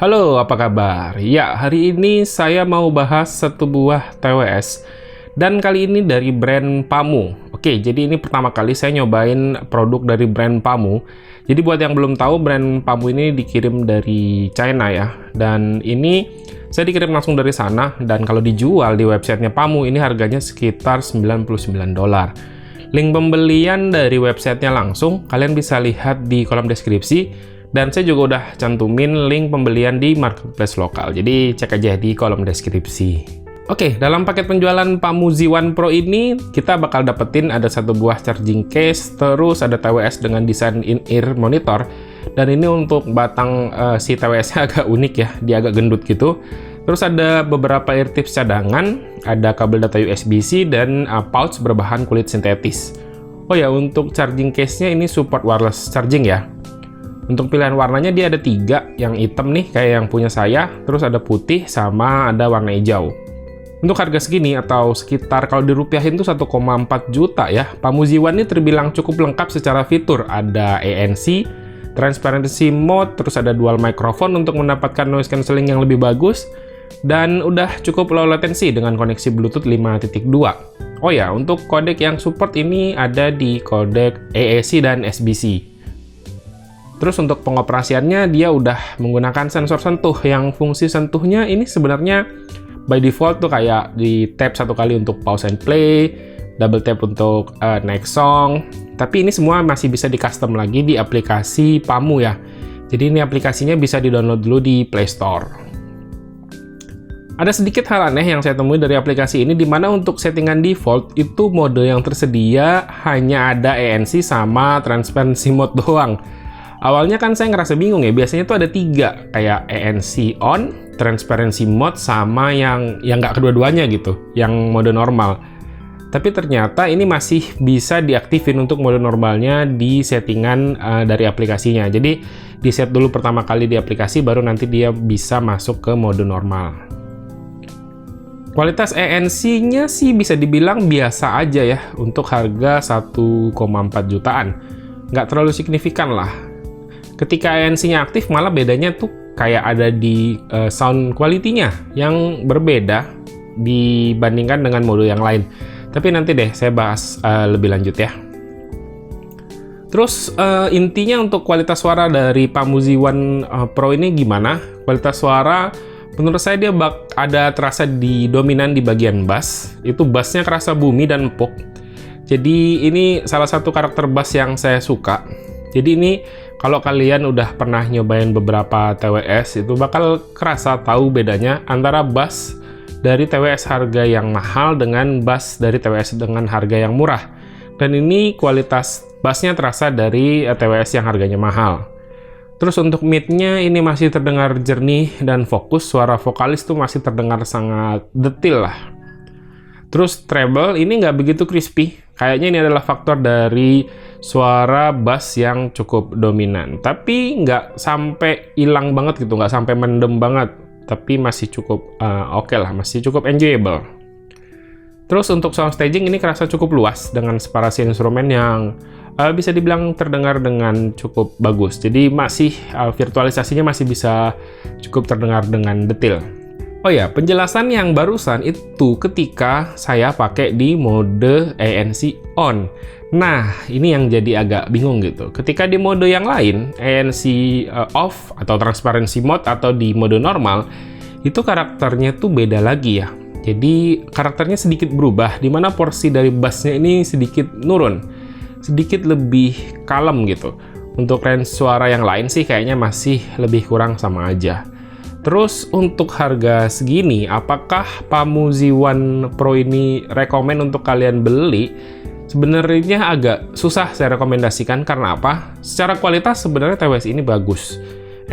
Halo, apa kabar? Ya, hari ini saya mau bahas satu buah TWS dan kali ini dari brand Pamu. Oke, jadi ini pertama kali saya nyobain produk dari brand Pamu. Jadi buat yang belum tahu, brand Pamu ini dikirim dari China ya. Dan ini saya dikirim langsung dari sana, dan kalau dijual di websitenya Pamu ini harganya sekitar $99. Link pembelian dari websitenya langsung kalian bisa lihat di kolom deskripsi. Dan saya juga udah cantumin link pembelian di marketplace lokal, jadi cek aja di kolom deskripsi. Oke, dalam paket penjualan Pamu Z1 Pro ini, kita bakal dapetin ada satu buah charging case, terus ada TWS dengan desain in-ear monitor, dan ini untuk batang si TWS-nya agak unik ya, dia agak gendut gitu. Terus ada beberapa ear tips cadangan, ada kabel data USB-C, dan pouch berbahan kulit sintetis. Oh ya, untuk charging case-nya ini support wireless charging ya. Untuk pilihan warnanya dia ada 3, yang hitam nih kayak yang punya saya, terus ada putih sama ada warna hijau. Untuk harga segini atau sekitar kalau dirupiahin tuh 1,4 juta ya, Pamu Z1 ini terbilang cukup lengkap secara fitur. Ada ANC, transparency mode, terus ada dual microphone untuk mendapatkan noise cancelling yang lebih bagus, dan udah cukup low latency dengan koneksi Bluetooth 5.2. Oh ya, untuk kodek yang support ini ada di kodek AAC dan SBC. Terus untuk pengoperasiannya dia udah menggunakan sensor sentuh, yang fungsi sentuhnya ini sebenarnya by default tuh kayak di tap satu kali untuk pause and play, double tap untuk next song, tapi ini semua masih bisa di custom lagi di aplikasi Pamu ya. Jadi ini aplikasinya bisa di-download dulu di Play Store. Ada sedikit hal aneh yang saya temui dari aplikasi ini, dimana untuk settingan default itu mode yang tersedia hanya ada ANC sama transparency mode doang. Awalnya kan saya ngerasa bingung ya, biasanya tuh ada 3, kayak ANC on, transparency mode, sama yang nggak kedua-duanya gitu, yang mode normal. Tapi ternyata ini masih bisa diaktifin untuk mode normalnya di settingan dari aplikasinya. Jadi di set dulu pertama kali di aplikasi, baru nanti dia bisa masuk ke mode normal. Kualitas ANC-nya sih bisa dibilang biasa aja ya, untuk harga 1,4 jutaan. Nggak terlalu signifikan lah. Ketika ANC-nya aktif, malah bedanya tuh kayak ada di sound quality-nya yang berbeda dibandingkan dengan mode yang lain. Tapi nanti deh saya bahas lebih lanjut ya. Terus intinya untuk kualitas suara dari Pamu Z1 Pro ini gimana? Kualitas suara menurut saya dia ada terasa dominan di bagian bass. Itu bassnya kerasa bumi dan empuk. Jadi ini salah satu karakter bass yang saya suka. Jadi ini kalau kalian udah pernah nyobain beberapa TWS, itu bakal kerasa tahu bedanya antara bass dari TWS harga yang mahal dengan bass dari TWS dengan harga yang murah. Dan ini kualitas bassnya terasa dari TWS yang harganya mahal. Terus untuk mid-nya ini masih terdengar jernih dan fokus, suara vokalis tuh masih terdengar sangat detail lah. Terus treble ini nggak begitu crispy. Kayaknya ini adalah faktor dari suara bass yang cukup dominan. Tapi nggak sampai hilang banget gitu, nggak sampai mendem banget. Tapi masih cukup oke lah, masih cukup enjoyable. Terus untuk sound staging ini kerasa cukup luas dengan separasi instrumen yang bisa dibilang terdengar dengan cukup bagus. Jadi masih virtualisasinya masih bisa cukup terdengar dengan detail. Oh ya, penjelasan yang barusan itu ketika saya pakai di mode ANC on. Nah, ini yang jadi agak bingung gitu. Ketika di mode yang lain, ANC off atau transparency mode atau di mode normal, itu karakternya tuh beda lagi ya. Jadi karakternya sedikit berubah, dimana porsi dari bassnya ini sedikit nurun, sedikit lebih kalem gitu. Untuk range suara yang lain sih kayaknya masih lebih kurang sama aja. Terus untuk harga segini, apakah Pamu Z1 Pro ini rekomen untuk kalian beli? Sebenarnya agak susah saya rekomendasikan, karena apa? Secara kualitas sebenarnya TWS ini bagus.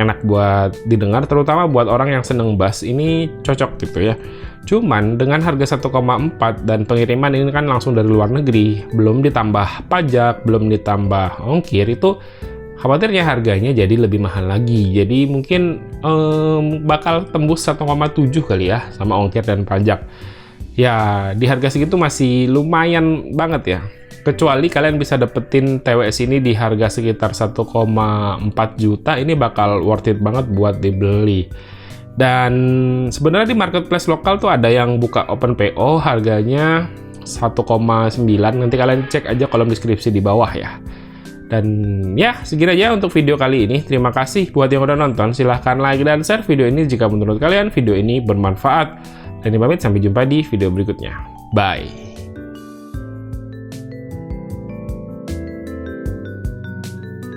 Enak buat didengar, terutama buat orang yang seneng bass, ini cocok gitu ya. Cuman dengan harga 1,4 dan pengiriman ini kan langsung dari luar negeri, belum ditambah pajak, belum ditambah ongkir, itu khawatirnya harganya jadi lebih mahal lagi. Jadi mungkin bakal tembus 1,7 kali ya sama ongkir dan pajak. Ya, di harga segitu masih lumayan banget ya. Kecuali kalian bisa dapetin TWS ini di harga sekitar 1,4 juta, ini bakal worth it banget buat dibeli. Dan sebenarnya di marketplace lokal tuh ada yang buka open PO harganya 1,9, nanti kalian cek aja kolom deskripsi di bawah ya. Dan ya, segini aja untuk video kali ini. Terima kasih buat yang udah nonton. Silahkan like dan share video ini jika menurut kalian video ini bermanfaat. Dan ini pamit, sampai jumpa di video berikutnya. Bye!